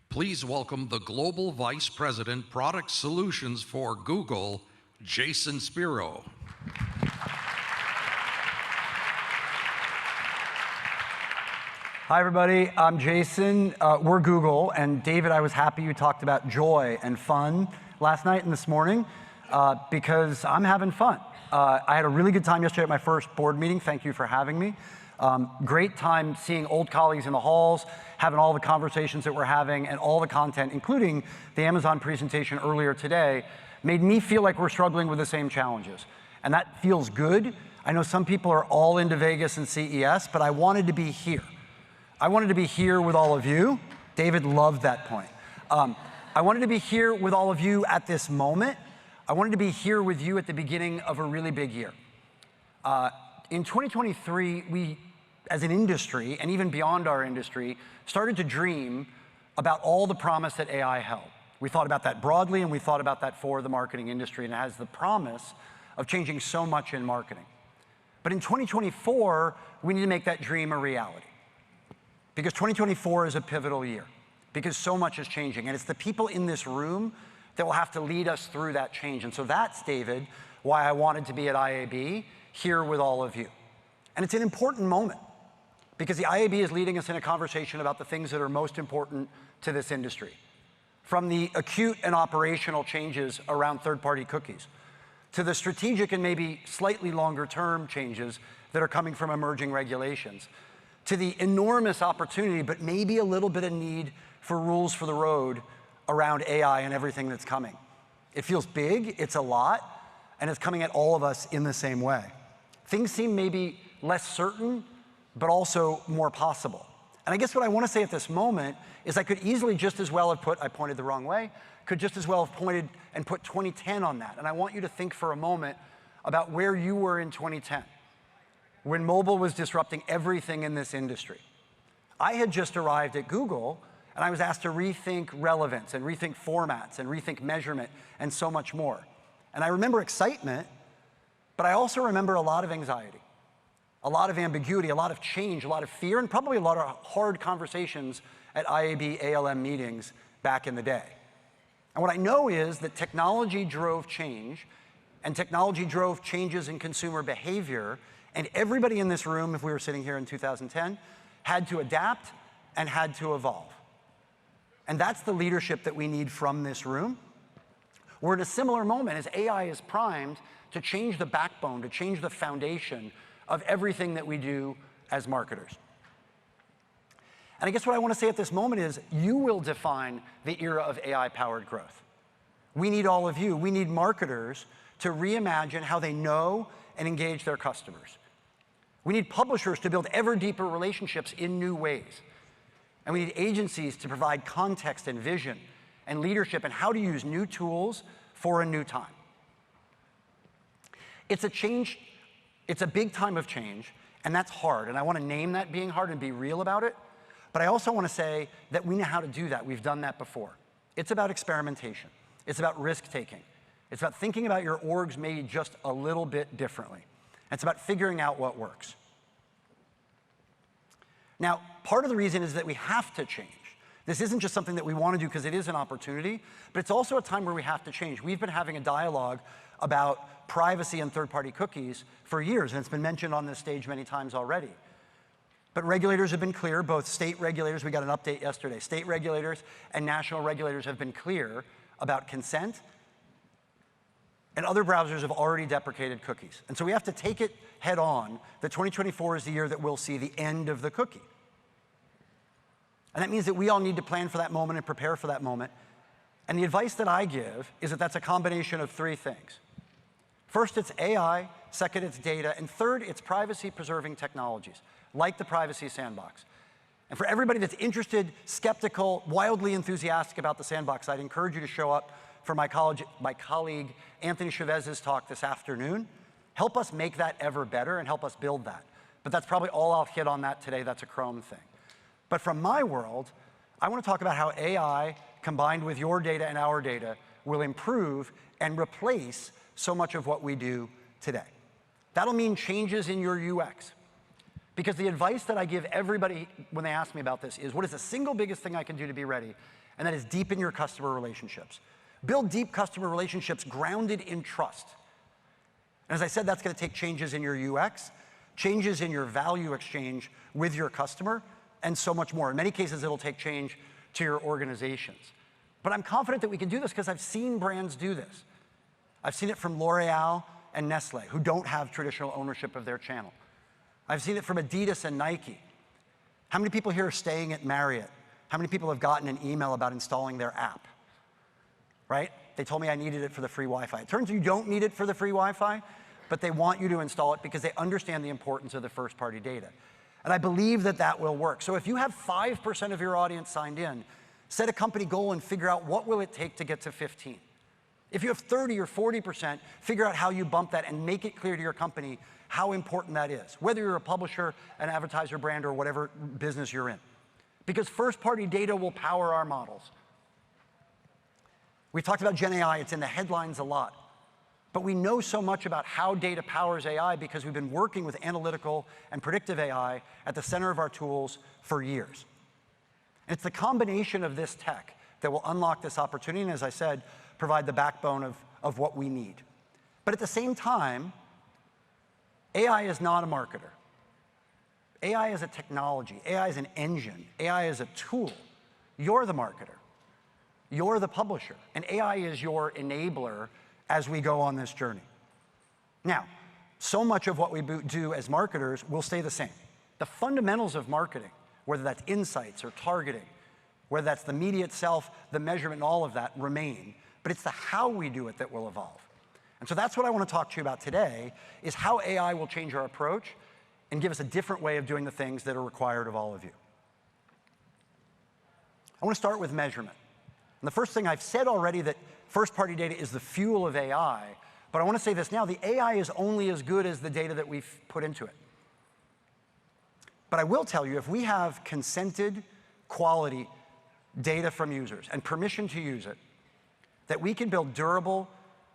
Please welcome the Global Vice President, Product Solutions for Google, Jason Spero. Hi, everybody. I'm Jason. We're Google. And David, I was happy you talked about joy and fun last night and this morning because I'm having fun. I had a really good time yesterday at my first board meeting. Thank you for having me. Great time seeing old colleagues in the halls, having all the conversations that we're having, and all the content, including the Amazon presentation earlier today, made me feel like we're struggling with the same challenges. And that feels good. I know some people are all into Vegas and CES, but I wanted to be here. I wanted to be here with all of you. David loved that point. I wanted to be here with all of you at this moment. I wanted to be here with you at the beginning of a really big year. In 2023, we, as an industry, and even beyond our industry, started to dream about all the promise that AI held. We thought about that broadly, and we thought about that for the marketing industry, and it has the promise of changing so much in marketing. But in 2024, we need to make that dream a reality. Because 2024 is a pivotal year, because so much is changing, and it's the people in this room that will have to lead us through that change. And so that's, David, why I wanted to be at IAB, here with all of you. And it's an important moment, because the IAB is leading us in a conversation about the things that are most important to this industry. From the acute and operational changes around third-party cookies, to the strategic and maybe slightly longer-term changes that are coming from emerging regulations, to the enormous opportunity, but maybe a little bit of need for rules for the road around AI and everything that's coming. It feels big, it's a lot, and it's coming at all of us in the same way. Things seem maybe less certain, but also more possible. And I guess what I want to say at this moment is I could easily just as well have put, I pointed the wrong way, could just as well have pointed and put 2010 on that. And I want you to think for a moment about where you were in 2010. When mobile was disrupting everything in this industry. I had just arrived at Google, and I was asked to rethink relevance and rethink formats and rethink measurement and so much more. And I remember excitement, but I also remember a lot of anxiety, a lot of ambiguity, a lot of change, a lot of fear, and probably a lot of hard conversations at IAB ALM meetings back in the day. And what I know is that technology drove change, and technology drove changes in consumer behavior. And everybody in this room, if we were sitting here in 2010, had to adapt and had to evolve. And that's the leadership that we need from this room. We're in a similar moment as AI is primed to change the backbone, to change the foundation of everything that we do as marketers. And I guess what I want to say at this moment is you will define the era of AI-powered growth. We need all of you. We need marketers to reimagine how they know and engage their customers. We need publishers to build ever deeper relationships in new ways. And we need agencies to provide context and vision and leadership and how to use new tools for a new time. It's a change, it's a big time of change, and that's hard. And I want to name that being hard and be real about it. But I also want to say that we know how to do that. We've done that before. It's about experimentation. It's about risk-taking. It's about thinking about your orgs maybe just a little bit differently. It's about figuring out what works. Now, part of the reason is that we have to change. This isn't just something that we want to do because it is an opportunity, but it's also a time where we have to change. We've been having a dialogue about privacy and third-party cookies for years, and it's been mentioned on this stage many times already. But regulators have been clear, both state regulators, we got an update yesterday, state regulators and national regulators have been clear about consent, and other browsers have already deprecated cookies. And so we have to take it head on that 2024 is the year that we'll see the end of the cookie. And that means that we all need to plan for that moment and prepare for that moment. And the advice that I give is that that's a combination of three things. First, it's AI. Second, it's data. And third, it's privacy-preserving technologies, like the Privacy Sandbox. And for everybody that's interested, skeptical, wildly enthusiastic about the sandbox, I'd encourage you to show up for my colleague Anthony Chavez's talk this afternoon. Help us make that ever better and help us build that. But that's probably all I'll hit on that today. That's a Chrome thing. But from my world, I want to talk about how AI, combined with your data and our data, will improve and replace so much of what we do today. That'll mean changes in your UX. Because the advice that I give everybody when they ask me about this is, what is the single biggest thing I can do to be ready? And that is deepen your customer relationships. Build deep customer relationships grounded in trust. And as I said, that's going to take changes in your UX, changes in your value exchange with your customer, and so much more. In many cases, it'll take change to your organizations. But I'm confident that we can do this because I've seen brands do this. I've seen it from L'Oreal and Nestle, who don't have traditional ownership of their channel. I've seen it from Adidas and Nike. How many people here are staying at Marriott? How many people have gotten an email about installing their app? Right? They told me I needed it for the free Wi-Fi. It turns out you don't need it for the free Wi-Fi, but they want you to install it because they understand the importance of the first-party data. And I believe that that will work. So if you have 5% of your audience signed in, set a company goal and figure out what will it take to get to 15. If you have 30 or 40%, figure out how you bump that and make it clear to your company how important that is, whether you're a publisher, an advertiser brand, or whatever business you're in. Because first-party data will power our models. We've talked about Gen AI, it's in the headlines a lot. But we know so much about how data powers AI because we've been working with analytical and predictive AI at the center of our tools for years. And it's the combination of this tech that will unlock this opportunity, and as I said, provide the backbone of what we need. But at the same time, AI is not a marketer. AI is a technology. AI is an engine. AI is a tool. You're the marketer. You're the publisher. And AI is your enabler as we go on this journey. Now, so much of what we do as marketers will stay the same. The fundamentals of marketing, whether that's insights or targeting, whether that's the media itself, the measurement, and all of that remain. But it's the how we do it that will evolve. And so that's what I want to talk to you about today, is how AI will change our approach and give us a different way of doing the things that are required of all of you. I want to start with measurement. And the first thing, I've said already that first-party data is the fuel of AI, but I want to say this now, the AI is only as good as the data that we've put into it. But I will tell you, if we have consented quality data from users and permission to use it, that we can build durable,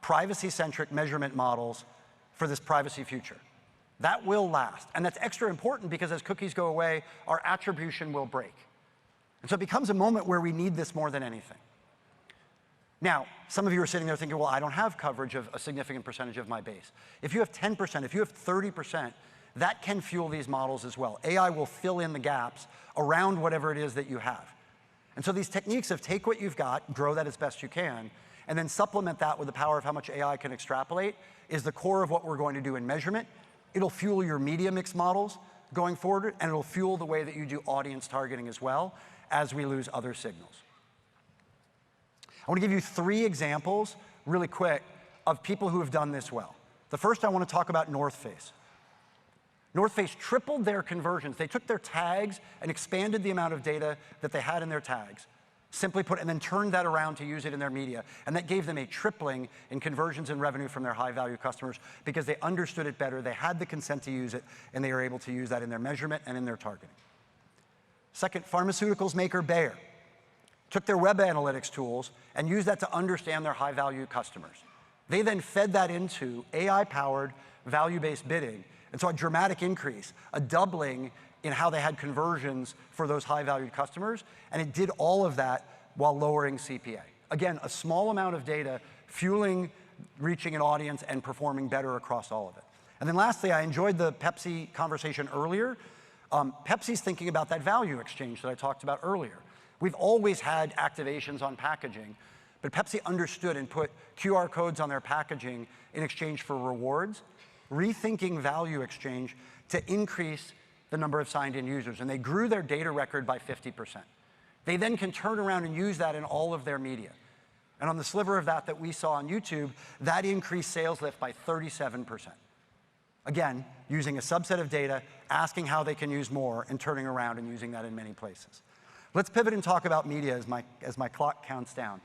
privacy-centric measurement models for this privacy future. That will last. And that's extra important because as cookies go away, our attribution will break. And so it becomes a moment where we need this more than anything. Now, some of you are sitting there thinking, well, I don't have coverage of a significant percentage of my base. If you have 10%, if you have 30%, that can fuel these models as well. AI will fill in the gaps around whatever it is that you have. And so these techniques of take what you've got, grow that as best you can, and then supplement that with the power of how much AI can extrapolate is the core of what we're going to do in measurement. It'll fuel your media mix models going forward, and it'll fuel the way that you do audience targeting as well as we lose other signals. I want to give you 3 examples, really quick, of people who have done this well. The first, I want to talk about North Face. North Face tripled their conversions. They took their tags and expanded the amount of data that they had in their tags, simply put, and then turned that around to use it in their media. And that gave them a tripling in conversions and revenue from their high-value customers because they understood it better, they had the consent to use it, and they were able to use that in their measurement and in their targeting. Second, pharmaceuticals maker Bayer took their web analytics tools and used that to understand their high-value customers. They then fed that into AI-powered value-based bidding, and so a dramatic increase, a doubling in how they had conversions for those high-valued customers, and it did all of that while lowering CPA. Again, a small amount of data fueling, reaching an audience, and performing better across all of it. And then lastly, I enjoyed the Pepsi conversation earlier. Pepsi's thinking about that value exchange that I talked about earlier. We've always had activations on packaging, but Pepsi understood and put QR codes on their packaging in exchange for rewards, rethinking value exchange to increase the number of signed-in users, and they grew their data record by 50%. They then can turn around and use that in all of their media. And on the sliver of that we saw on YouTube, that increased sales lift by 37%. Again, using a subset of data, asking how they can use more, and turning around and using that in many places. Let's pivot and talk about media as my clock counts down.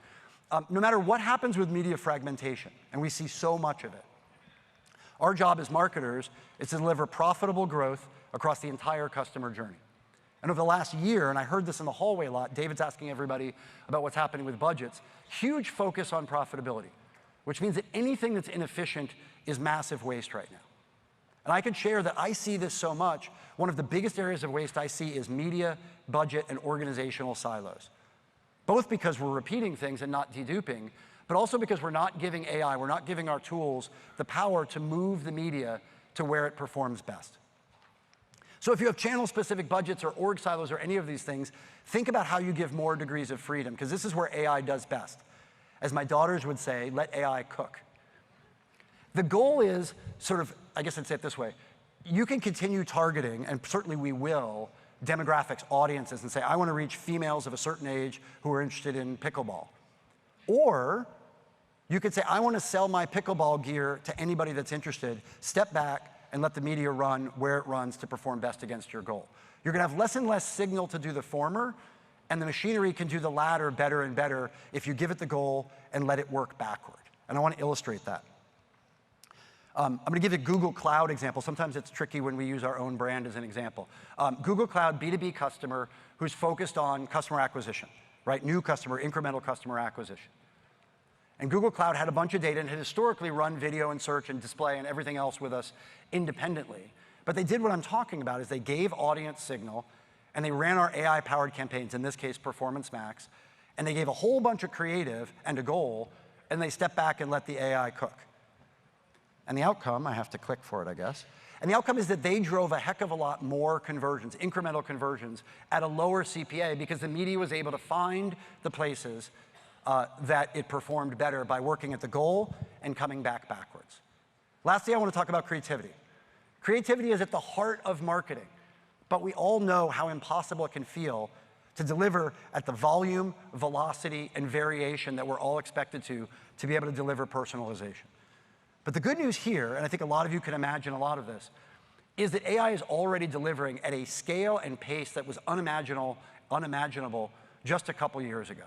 No matter what happens with media fragmentation, and we see so much of it, our job as marketers is to deliver profitable growth across the entire customer journey. And over the last year, and I heard this in the hallway a lot, David's asking everybody about what's happening with budgets, huge focus on profitability, which means that anything that's inefficient is massive waste right now. And I can share that I see this so much. One of the biggest areas of waste I see is media, budget, and organizational silos. Both because we're repeating things and not deduping, but also because we're not giving AI, we're not giving our tools the power to move the media to where it performs best. So if you have channel-specific budgets or org silos or any of these things, think about how you give more degrees of freedom, because this is where AI does best. As my daughters would say, let AI cook. The goal is sort of, I guess I'd say it this way, you can continue targeting, and certainly we will, demographics, audiences, and say, I want to reach females of a certain age who are interested in pickleball. Or you could say, I want to sell my pickleball gear to anybody that's interested, step back, and let the media run where it runs to perform best against your goal. You're going to have less and less signal to do the former, and the machinery can do the latter better and better if you give it the goal and let it work backward. And I want to illustrate that. I'm going to give you a Google Cloud example. Sometimes it's tricky when we use our own brand as an example. Google Cloud, B2B customer who's focused on customer acquisition, right? New customer, incremental customer acquisition. And Google Cloud had a bunch of data and had historically run video and search and display and everything else with us independently. But they did what I'm talking about, is they gave audience signal, and they ran our AI-powered campaigns, in this case, Performance Max, and they gave a whole bunch of creative and a goal, and they stepped back and let the AI cook. And the outcome, I have to click for it, I guess, and the outcome is that they drove a heck of a lot more conversions, incremental conversions, at a lower CPA because the media was able to find the places that it performed better by working at the goal and coming back backwards. Lastly, I want to talk about creativity. Creativity is at the heart of marketing, but we all know how impossible it can feel to deliver at the volume, velocity, and variation that we're all expected to be able to deliver personalization. But the good news here, and I think a lot of you can imagine a lot of this, is that AI is already delivering at a scale and pace that was unimaginable just a couple years ago.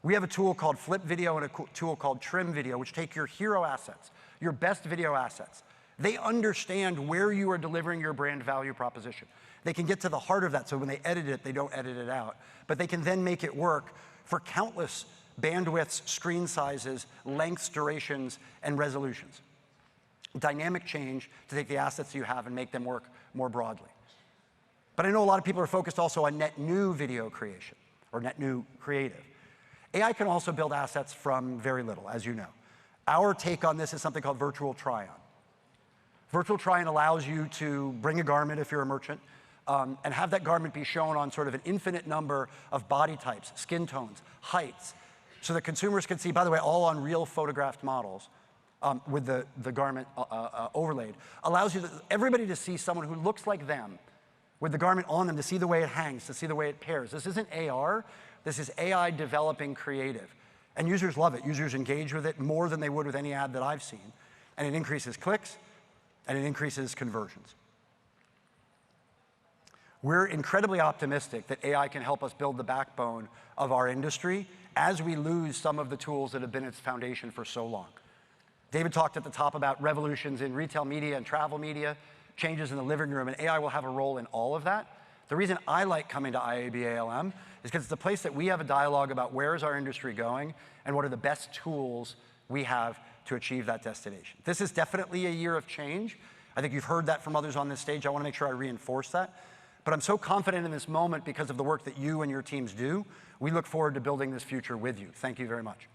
We have a tool called Flip Video and a tool called Trim Video, which take your hero assets, your best video assets. They understand where you are delivering your brand value proposition. They can get to the heart of that, so when they edit it, they don't edit it out. But they can then make it work for countless bandwidths, screen sizes, lengths, durations, and resolutions. Dynamic change to take the assets you have and make them work more broadly. But I know a lot of people are focused also on net new video creation, or net new creative. AI can also build assets from very little, as you know. Our take on this is something called virtual try-on. Virtual try-on allows you to bring a garment if you're a merchant, and have that garment be shown on sort of an infinite number of body types, skin tones, heights, so that consumers can see, by the way, all on real photographed models with the garment overlaid. Allows everybody to see someone who looks like them with the garment on them, to see the way it hangs, to see the way it pairs. This isn't AR, this is AI developing creative. And users love it. Users engage with it more than they would with any ad that I've seen. And it increases clicks, and it increases conversions. We're incredibly optimistic that AI can help us build the backbone of our industry as we lose some of the tools that have been its foundation for so long. David talked at the top about revolutions in retail media and travel media, changes in the living room, and AI will have a role in all of that. The reason I like coming to IAB ALM is because it's the place that we have a dialogue about where is our industry going and what are the best tools we have to achieve that destination. This is definitely a year of change. I think you've heard that from others on this stage. I want to make sure I reinforce that. But I'm so confident in this moment because of the work that you and your teams do. We look forward to building this future with you. Thank you very much.